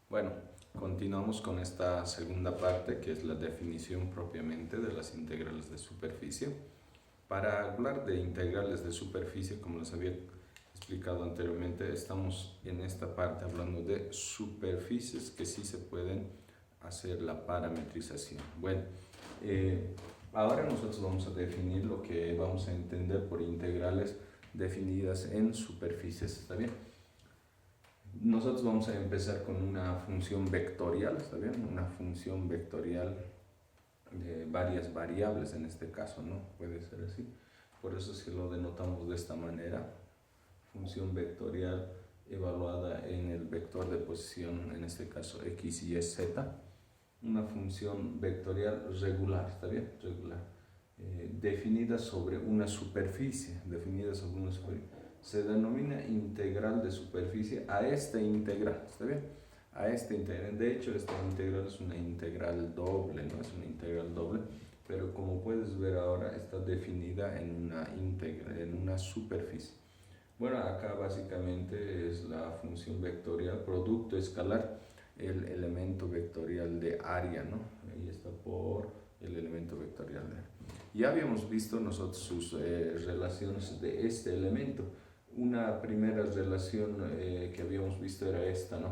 Bueno, continuamos con esta segunda parte que es la definición propiamente de las integrales de superficie. Para hablar de integrales de superficie, como les había explicado anteriormente, estamos en esta parte hablando de superficies que sí se pueden hacer la parametrización. Bueno, ahora nosotros vamos a definir lo que vamos a entender por integrales definidas en superficies, ¿está bien? Nosotros vamos a empezar con una función vectorial, ¿está bien? Una función vectorial de varias variables en este caso, ¿no? Puede ser así. Por eso es que lo denotamos de esta manera. Función vectorial evaluada en el vector de posición, en este caso x, y, z. Una función vectorial regular, ¿está bien? Regular. Definida sobre una superficie, se denomina integral de superficie a esta integral, ¿está bien? A esta integral. De hecho, esta integral es una integral doble, ¿no? Es una integral doble, pero como puedes ver ahora está definida en una superficie. Bueno, acá básicamente es la función vectorial, producto escalar, el elemento vectorial de área, ¿no? Ahí está por el elemento vectorial de área. Ya habíamos visto nosotros sus relaciones de este elemento. Una primera relación que habíamos visto era esta, ¿no?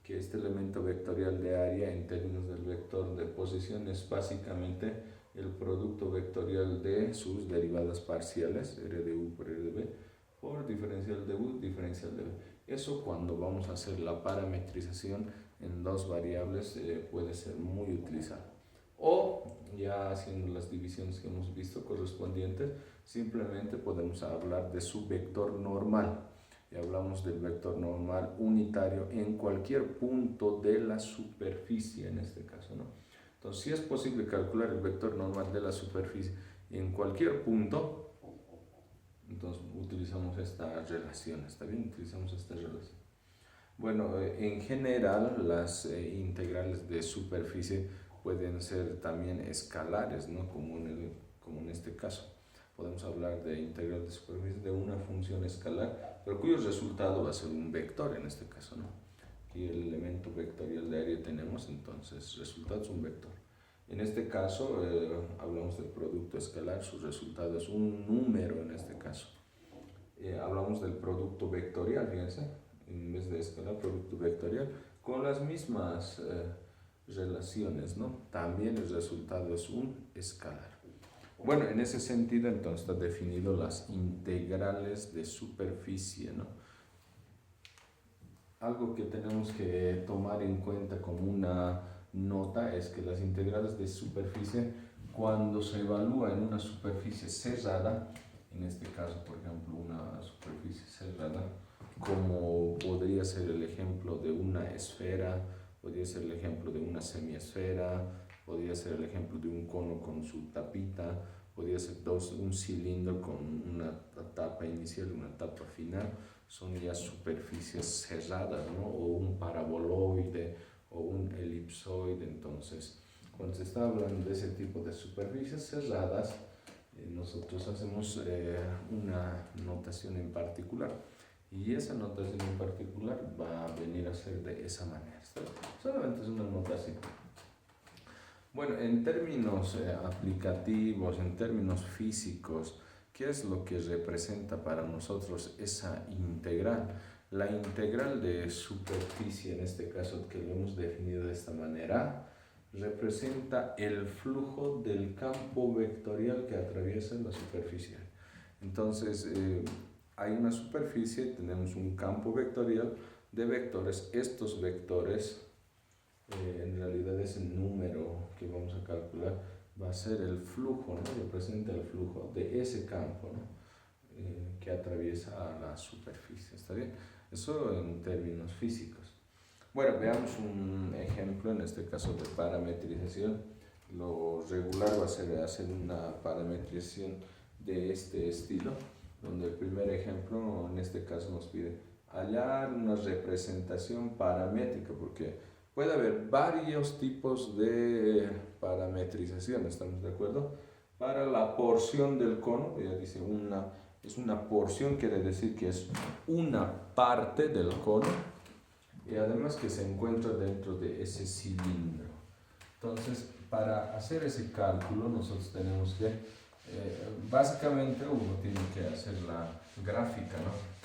Que este elemento vectorial de área en términos del vector de posición es básicamente el producto vectorial de sus derivadas parciales, r de u por r de b, por diferencial de u, diferencial de b. Eso cuando vamos a hacer la parametrización en dos variables puede ser muy utilizado. O ya haciendo las divisiones que hemos visto correspondientes, simplemente podemos hablar de su vector normal. Y hablamos del vector normal unitario en cualquier punto de la superficie en este caso, ¿no? Entonces, si es posible calcular el vector normal de la superficie en cualquier punto, entonces utilizamos esta relación, ¿está bien? Utilizamos esta relación. Bueno, en general las integrales de superficie pueden ser también escalares, ¿no? Como en este caso. Podemos hablar de integral de superficie de una función escalar, pero cuyo resultado va a ser un vector en este caso, ¿no? Aquí el elemento vectorial de área tenemos, entonces resultado es un vector. En este caso hablamos del producto escalar, su resultado es un número en este caso. Hablamos del producto vectorial, fíjense, en vez de escalar, producto vectorial, con las mismas relaciones, ¿no? También el resultado es un escalar. Bueno, en ese sentido entonces está definido las integrales de superficie, ¿no? Algo que tenemos que tomar en cuenta como una nota es que las integrales de superficie, cuando se evalúa en una superficie cerrada, en este caso por ejemplo una superficie cerrada, como podría ser el ejemplo de una esfera, podría ser el ejemplo de una semiesfera, podría ser el ejemplo de un cono con su tapita, podría ser un cilindro con una tapa inicial y una tapa final, son ya superficies cerradas, ¿no? O un paraboloide o un elipsoide. Entonces, cuando se está hablando de ese tipo de superficies cerradas, nosotros hacemos una notación en particular. Y esa notación en particular va a venir a ser de esa manera. Solamente es una notación. Bueno, en términos aplicativos, en términos físicos, ¿qué es lo que representa para nosotros esa integral? La integral de superficie, en este caso que lo hemos definido de esta manera, representa el flujo del campo vectorial que atraviesa la superficie. Entonces, hay una superficie, tenemos un campo vectorial de vectores. Estos vectores, en realidad ese número que vamos a calcular va a ser el flujo, ¿no? Representa el flujo de ese campo, ¿no? Que atraviesa a la superficie, ¿está bien? Eso en términos físicos. Bueno, veamos un ejemplo, en este caso de parametrización. Lo regular va a ser hacer una parametrización de este estilo, donde el primer ejemplo, en este caso, nos pide hallar una representación paramétrica, porque puede haber varios tipos de parametrización, ¿estamos de acuerdo? Para la porción del cono, ya dice es una porción, quiere decir que es una parte del cono. y además que se encuentra dentro de ese cilindro. Entonces, para hacer ese cálculo nosotros tenemos que, básicamente uno tiene que hacer la gráfica, ¿no?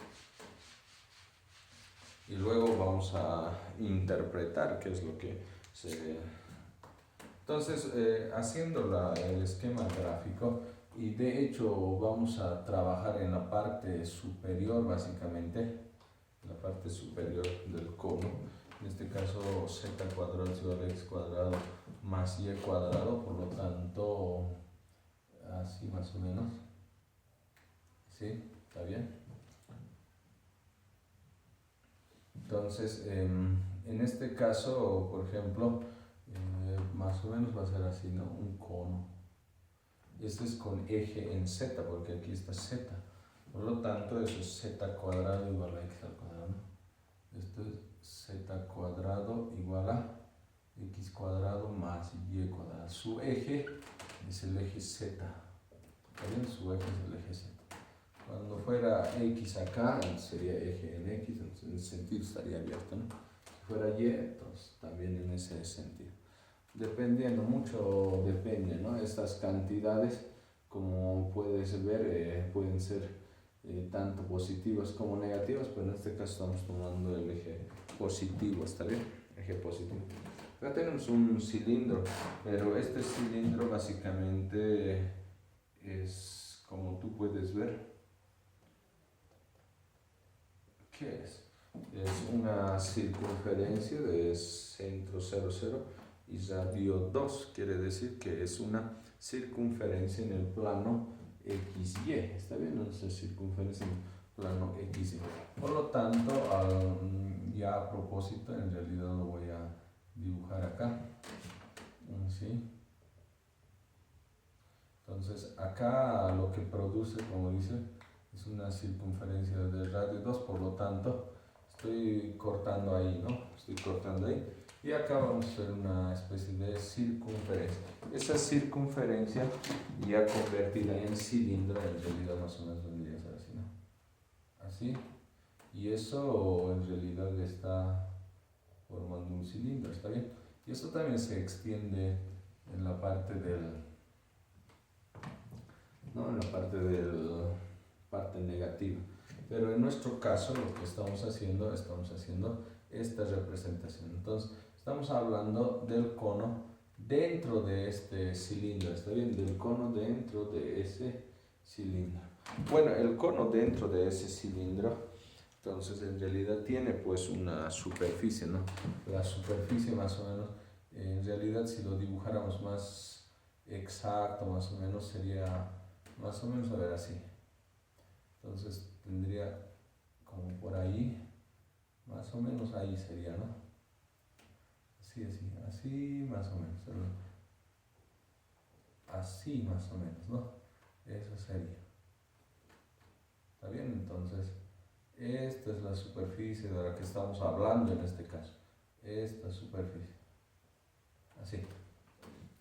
Y luego vamos a interpretar qué es lo que se... Entonces, haciendo el esquema gráfico, y de hecho vamos a trabajar en la parte superior, básicamente, la parte superior del cono. En este caso, z cuadrado es igual a x cuadrado más y cuadrado, por lo tanto, así más o menos. ¿Sí? ¿Está bien? Entonces, en este caso, por ejemplo, más o menos va a ser así, ¿no? Un cono. Este es con eje en z, porque aquí está z. Por lo tanto, eso es z cuadrado igual a x al cuadrado, ¿no? Esto es z cuadrado igual a x cuadrado más y cuadrado. Su eje es el eje z. ¿Está bien? Su eje es el eje z. Cuando fuera x acá, sería eje en x, entonces en ese sentido estaría abierto, ¿no? Si fuera y, entonces también en ese sentido. Dependiendo, mucho depende, ¿no? Estas cantidades, como puedes ver, pueden ser tanto positivas como negativas, pero en este caso estamos tomando el eje positivo, ¿está bien? Eje positivo. Acá tenemos un cilindro, pero este cilindro básicamente es, como tú puedes ver, ¿qué es? Es una circunferencia de centro 0, 0 y radio 2, quiere decir que es una circunferencia en el plano XY, ¿está bien? Entonces circunferencia en el plano XY. Por lo tanto, ya a propósito, en realidad lo voy a dibujar acá, ¿sí? Entonces acá lo que produce, como dice, es una circunferencia de radio 2, por lo tanto estoy cortando ahí, ¿no? Estoy cortando ahí. Y acá vamos a hacer una especie de circunferencia. Esa circunferencia ya convertida en cilindro, en realidad más o menos vendría a ser así, ¿no? Así. Y eso en realidad está formando un cilindro, ¿está bien? Y eso también se extiende en la parte en la parte negativa. Pero en nuestro caso lo que estamos haciendo esta representación. Entonces, estamos hablando del cono dentro de este cilindro, ¿está bien? Del cono dentro de ese cilindro. Bueno, el cono dentro de ese cilindro, entonces en realidad tiene pues una superficie, ¿no? La superficie más o menos, en realidad si lo dibujáramos más exacto, más o menos sería, más o menos a ver así. Entonces tendría como por ahí, más o menos ahí sería, ¿no? Así más o menos, ¿no? Así más o menos, ¿no? Eso sería. ¿Está bien? Entonces, esta es la superficie de la que estamos hablando en este caso. Esta superficie. Así.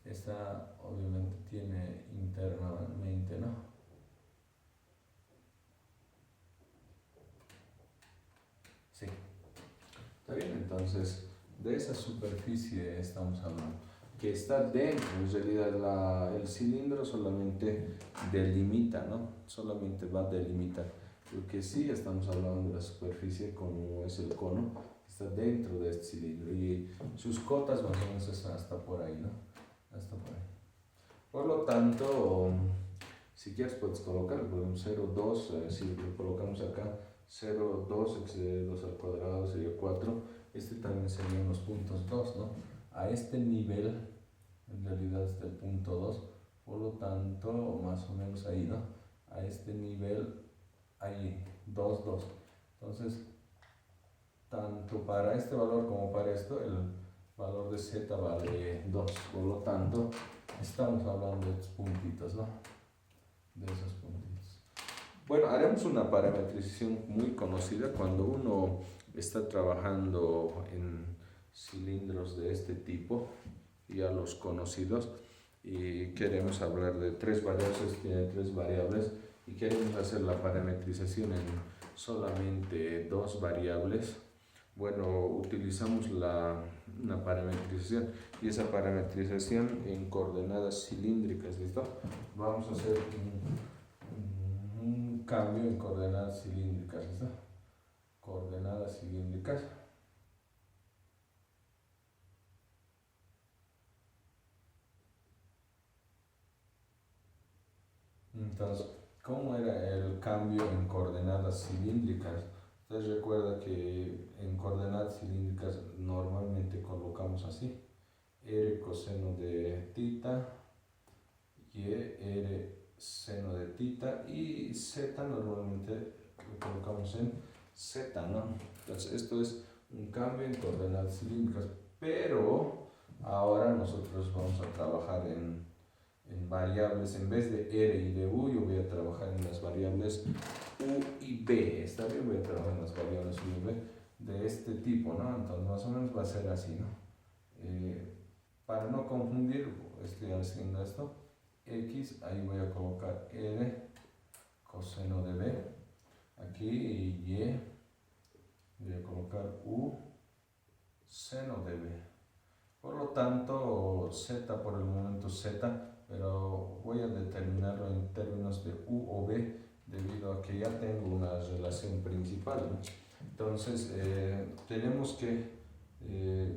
Esta obviamente tiene internamente, ¿no? Sí. ¿Está bien? Entonces, de esa superficie estamos hablando, que está dentro, en realidad el cilindro solamente delimita, ¿no? Solamente va a delimitar, porque sí estamos hablando de la superficie como es el cono, que está dentro de este cilindro, y sus cotas más o menos es hasta por ahí, ¿no? Hasta por ahí. Por lo tanto, si quieres puedes colocar, por ejemplo, 0, 2, si lo colocamos acá, 0, 2, x de 2 al cuadrado sería 4, este también serían los puntos 2, ¿no? A este nivel, en realidad está el punto 2, por lo tanto, más o menos ahí, ¿no? A este nivel, ahí, 2, 2. Entonces, tanto para este valor como para esto, el valor de z vale 2, por lo tanto, estamos hablando de estos puntitos, ¿no? De esos puntitos. Bueno, haremos una parametrización muy conocida cuando uno está trabajando en cilindros de este tipo, ya los conocidos, y queremos hablar de tres variables, y queremos hacer la parametrización en solamente dos variables. bueno, utilizamos una parametrización, y esa parametrización en coordenadas cilíndricas, ¿listo? Vamos a hacer un cambio en coordenadas cilíndricas, ¿listo? Coordenadas cilíndricas. Entonces, ¿cómo era el cambio en coordenadas cilíndricas? Entonces recuerda que en coordenadas cilíndricas normalmente colocamos así: r coseno de tita, y r seno de tita, y z normalmente lo colocamos en z, ¿no? Entonces esto es un cambio en coordenadas cilíndricas, pero ahora nosotros vamos a trabajar en variables. En vez de r y de u, yo voy a trabajar en las variables u y b. Está bien, voy a trabajar en las variables u y b de este tipo, ¿no? Entonces más o menos va a ser así, ¿no? Para no confundir, estoy haciendo esto: x, ahí voy a colocar r coseno de b, aquí, y voy a colocar u seno de b. Por lo tanto, z por el momento z, pero voy a determinarlo en términos de u o b, debido a que ya tengo una relación principal, ¿no? Entonces, tenemos que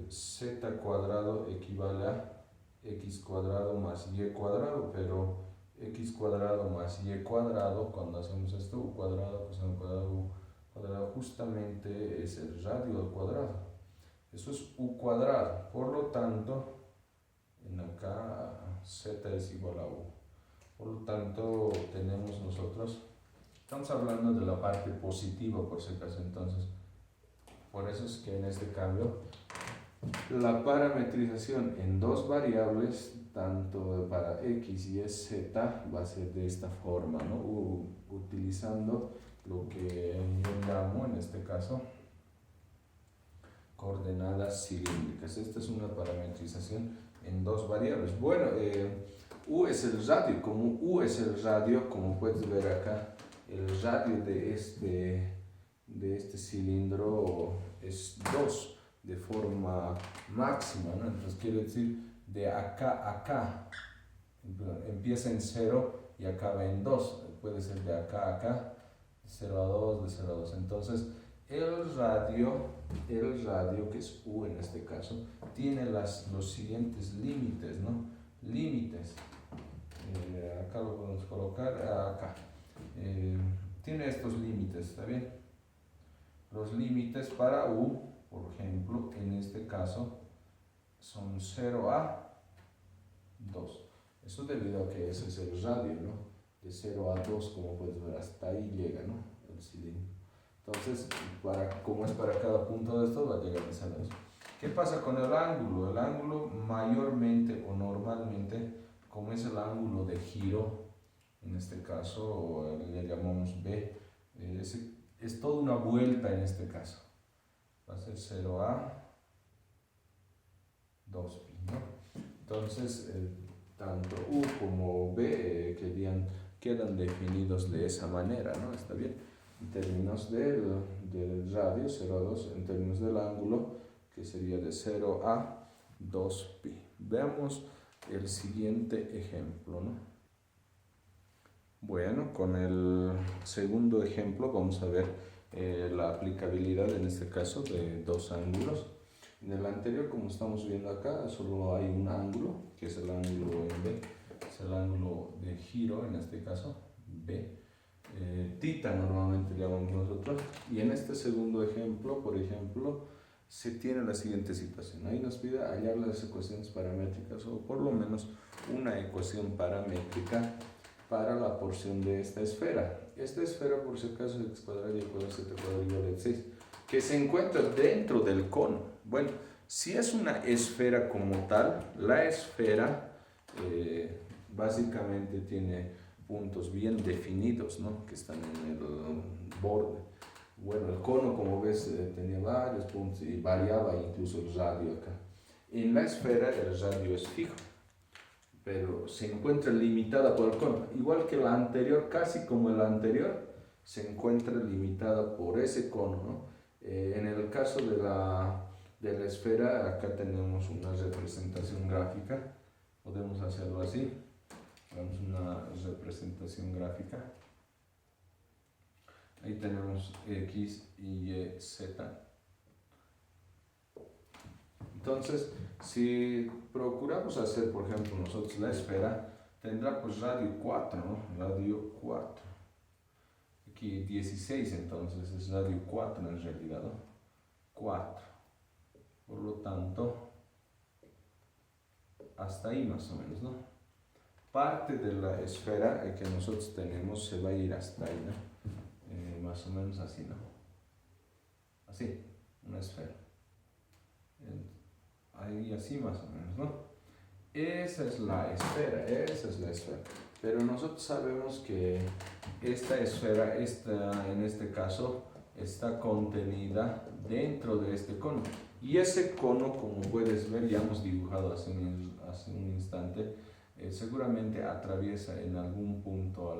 z cuadrado equivale a x cuadrado más y cuadrado, pero x cuadrado más y cuadrado, cuando hacemos esto, u cuadrado, coseno cuadrado, u cuadrado, justamente es el radio al cuadrado. Eso es u cuadrado. Por lo tanto, en acá z es igual a u. Por lo tanto, tenemos nosotros, estamos hablando de la parte positiva por si acaso. Entonces, por eso es que en este cambio, la parametrización en dos variables, tanto para x y z, va a ser de esta forma, ¿no? Utilizando lo que yo llamo, en este caso, coordenadas cilíndricas. Esta es una parametrización en dos variables. Bueno, u es el radio. Como u es el radio, como puedes ver acá, el radio de este cilindro es 2 de forma máxima, ¿no? Entonces quiere decir de acá a acá. Empieza en 0 y acaba en 2. Puede ser de acá a acá, de 0 a 2, de 0 a 2. Entonces, el radio, que es u en este caso, tiene los siguientes límites, ¿no? Límites. Acá lo podemos colocar, acá. Tiene estos límites, ¿está bien? Los límites para u, por ejemplo, en este caso, son 0 a 2. Eso debido a que ese es el radio, ¿no? De 0 a 2, como puedes ver, hasta ahí llega, ¿no? El cilindro. Entonces, como es para cada punto de esto, va a llegar a esa 2. ¿Qué pasa con el ángulo? El ángulo mayormente o normalmente, como es el ángulo de giro, en este caso le llamamos B, es toda una vuelta en este caso. Va a ser 0 a 2pi, ¿no? Entonces, tanto u como b quedan definidos de esa manera, ¿no? ¿Está bien? En términos del radio, 0 a 2, en términos del ángulo, que sería de 0 a 2pi. Veamos el siguiente ejemplo, ¿no? Bueno, con el segundo ejemplo vamos a ver la aplicabilidad, en este caso, de dos ángulos. En el anterior, como estamos viendo acá, solo hay un ángulo, que es el ángulo en B, es el ángulo de giro, en este caso, B. Tita normalmente le llamamos nosotros. Y en este segundo ejemplo, por ejemplo, se tiene la siguiente situación. Ahí nos pide hallar las ecuaciones paramétricas, o por lo menos una ecuación paramétrica para la porción de esta esfera. Esta esfera, por si acaso, es x cuadrado y cuadrado z cuadrado igual a 6, que se encuentra dentro del cono. Bueno, si es una esfera como tal, la esfera básicamente tiene puntos bien definidos, ¿no? Que están en el borde. Bueno, el cono, como ves, tenía varios puntos y variaba incluso el radio acá. En la esfera el radio es fijo, pero se encuentra limitada por el cono, igual que la anterior, casi como la anterior, se encuentra limitada por ese cono, ¿no? En el caso de la esfera, acá tenemos una representación gráfica. Podemos hacerlo así. Hagamos una representación gráfica. Ahí tenemos X, Y, Z. Entonces, si procuramos hacer, por ejemplo, nosotros la esfera, tendrá pues radio 4, ¿no? Radio 4. Aquí 16, entonces es radio 4 en realidad, ¿no? 4. Por lo tanto, hasta ahí más o menos, ¿no? Parte de la esfera que nosotros tenemos se va a ir hasta ahí, ¿no? Más o menos así, ¿no? Así, una esfera. Ahí así más o menos, ¿no? Esa es la esfera, esa es la esfera. Pero nosotros sabemos que esta esfera, en este caso, está contenida dentro de este cono. Y ese cono, como puedes ver, ya hemos dibujado hace un instante, seguramente atraviesa en algún punto a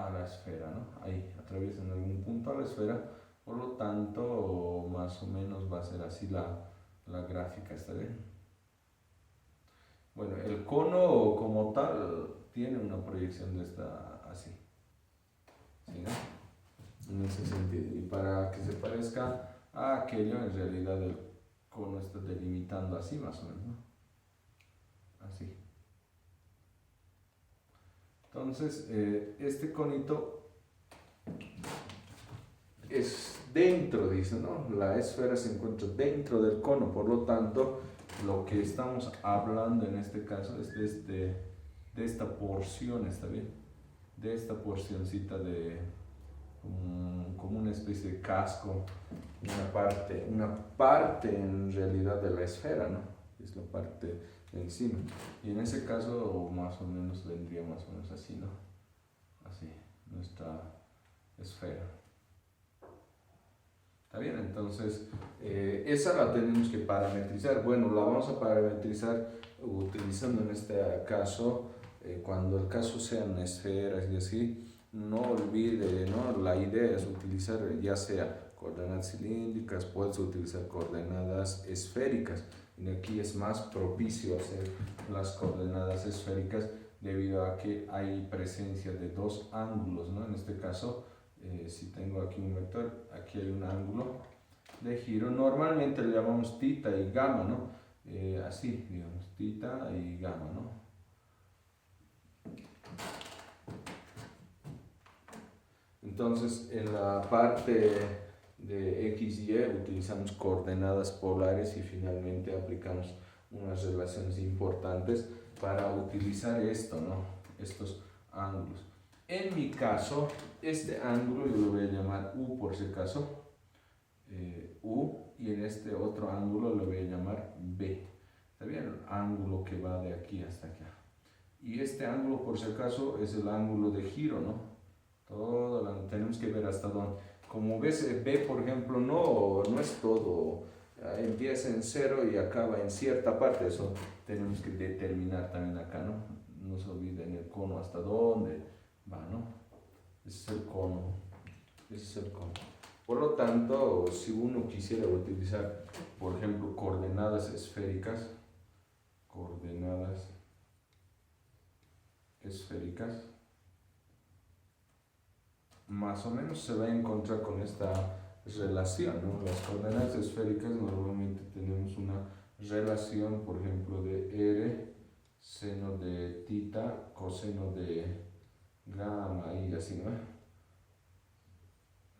la esfera, ¿no? Ahí, atraviesa en algún punto a la esfera, por lo tanto, más o menos va a ser así la gráfica, ¿está bien? Bueno, el cono como tal tiene una proyección de esta así, ¿sí, no? En ese sentido, y para que se parezca a aquello, en realidad el cono está delimitando así más o menos, ¿no? Así. Entonces, este conito es dentro, dice, ¿no? La esfera se encuentra dentro del cono, por lo tanto, lo que estamos hablando en este caso es de esta porción, ¿está bien? De esta porcioncita de como una especie de casco, una parte en realidad de la esfera, ¿no? Es la parte de encima. Y en ese caso, más o menos vendría más o menos así, ¿no? Así, nuestra esfera. ¿Está bien? Entonces, esa la tenemos que parametrizar. Bueno, la vamos a parametrizar utilizando en este caso, cuando el caso sean esferas y así, no olvide, ¿no? La idea es utilizar ya sea coordenadas cilíndricas, puedes utilizar coordenadas esféricas. Y aquí es más propicio hacer las coordenadas esféricas debido a que hay presencia de dos ángulos, ¿no? En este caso, si tengo aquí un vector, aquí hay un ángulo de giro, normalmente le llamamos tita y gamma, ¿no? Así, digamos, tita y gamma, ¿no? Entonces, en la parte de X y Y utilizamos coordenadas polares y finalmente aplicamos unas relaciones importantes para utilizar esto, ¿no? Estos ángulos. En mi caso, este ángulo yo lo voy a llamar U por si acaso, U, y en este otro ángulo lo voy a llamar B. ¿Está bien? El ángulo que va de aquí hasta acá. Y este ángulo por si acaso es el ángulo de giro, ¿no? Tenemos que ver hasta dónde. Como ves, B por ejemplo no es todo, empieza en 0 y acaba en cierta parte, eso tenemos que determinar también acá, ¿no? No se olviden el cono hasta dónde va, ¿no? Ese es el cono, ese es el cono. Por lo tanto, si uno quisiera utilizar, por ejemplo, coordenadas esféricas, más o menos se va a encontrar con esta relación, ¿no? Las coordenadas esféricas normalmente tenemos una relación, por ejemplo, de R, seno de tita, coseno de gamma y así, ¿no?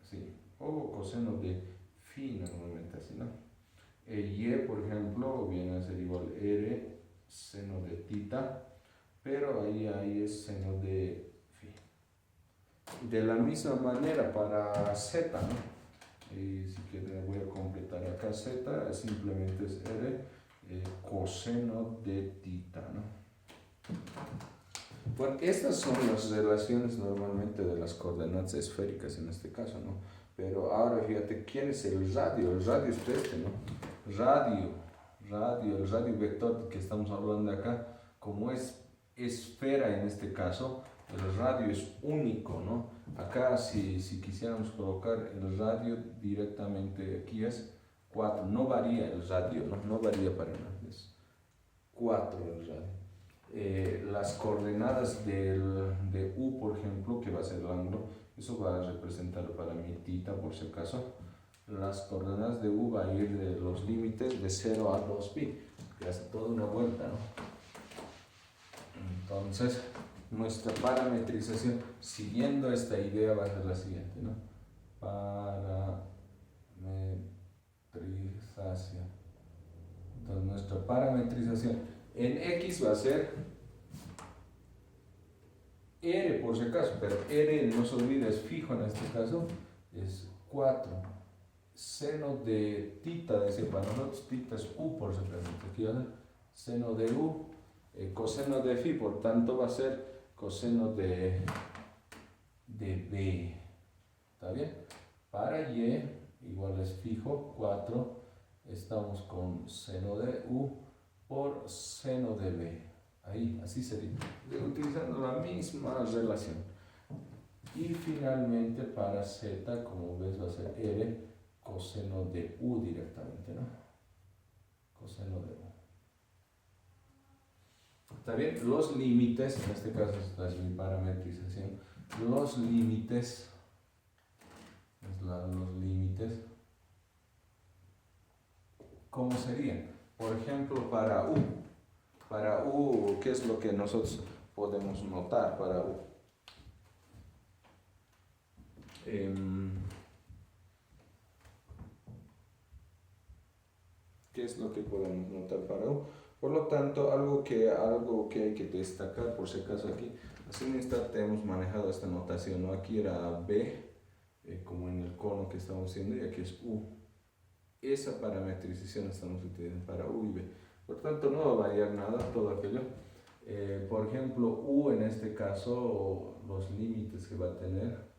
Así, o coseno de phi normalmente así, ¿no? Y, por ejemplo, viene a ser igual R, seno de tita, pero ahí es seno de phi. De la misma manera para z, ¿no? Y si quieren voy a completar acá z, simplemente es R coseno de tita, ¿no? Bueno, estas son las relaciones normalmente de las coordenadas esféricas en este caso, ¿no? Pero ahora fíjate, ¿quién es el radio? El radio es este, ¿no? El radio vector que estamos hablando acá, como es esfera en este caso, el radio es único, ¿no? Acá si quisiéramos colocar el radio directamente aquí es 4, no varía el radio, no varía para nada, es 4 el radio. Las coordenadas de U, por ejemplo, que va a ser el ángulo, eso va a representar para mi tita, por si acaso. Las coordenadas de U va a ir de los límites de 0 a 2pi, que hace toda una vuelta, ¿no? Entonces, nuestra parametrización, siguiendo esta idea, va a ser la siguiente, ¿no? Parametrización. Entonces, nuestra parametrización en X va a ser R, por si acaso, pero R, no se olvide, es fijo en este caso, es 4. Seno de tita, decía para nosotros, tita es U, por si acaso. Aquí va a ser seno de U. Coseno de phi, por tanto, va a ser coseno de B. ¿Está bien? Para Y, igual es fijo, 4, estamos con seno de U por seno de B. Ahí, así sería, utilizando la misma relación. Y finalmente, para Z, como ves, va a ser R coseno de U directamente, ¿no? Coseno de U. ¿Está bien? Los límites, en este caso esta es mi parametrización, los límites, los límites, ¿cómo serían? Por ejemplo, para U, ¿qué es lo que nosotros podemos notar para U? ¿Qué es lo que podemos notar para U? Por lo tanto, algo que hay que destacar, por si acaso aquí, hace un instante hemos manejado esta notación, ¿no? Aquí era B, como en el cono que estamos haciendo, y aquí es U. Esa parametrización estamos utilizando para U y B. Por tanto, no va a variar nada todo aquello. Por ejemplo, U en este caso, los límites que va a tener,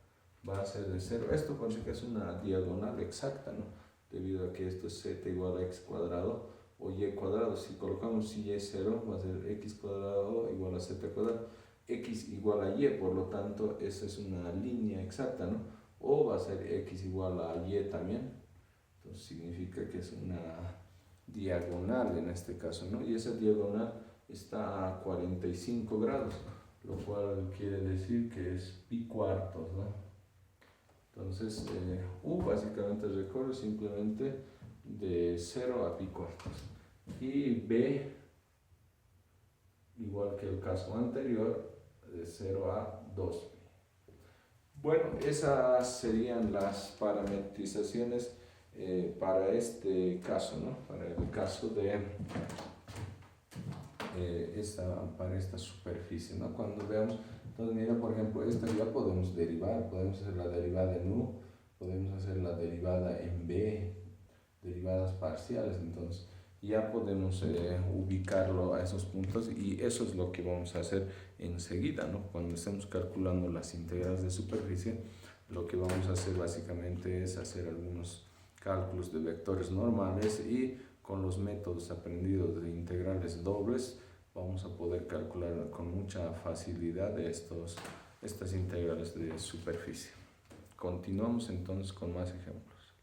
va a ser de 0. Esto por si acaso es una diagonal exacta, ¿no? Debido a que esto es z igual a x cuadrado o y cuadrado. Si colocamos si y es 0, va a ser x cuadrado igual a z cuadrado. X igual a y, por lo tanto, esa es una línea exacta, ¿no? O va a ser x igual a y también. Entonces significa que es una diagonal en este caso, ¿no? Y esa diagonal está a 45 grados, lo cual quiere decir que es pi cuartos, ¿no? Entonces, U básicamente recorre simplemente de 0 a pi cuartos. Y B, igual que el caso anterior, de 0 a 2pi. Bueno, esas serían las parametrizaciones para este caso, ¿no? Para el caso de para esta superficie, ¿no? Cuando veamos, entonces mira, por ejemplo, esta ya podemos derivar, podemos hacer la derivada en U, podemos hacer la derivada en B, derivadas parciales, entonces ya podemos ubicarlo a esos puntos, y eso es lo que vamos a hacer enseguida, ¿no? Cuando estemos calculando las integrales de superficie, lo que vamos a hacer básicamente es hacer algunos cálculos de vectores normales, y con los métodos aprendidos de integrales dobles vamos a poder calcular con mucha facilidad estas integrales de superficie. Continuamos entonces con más ejemplos.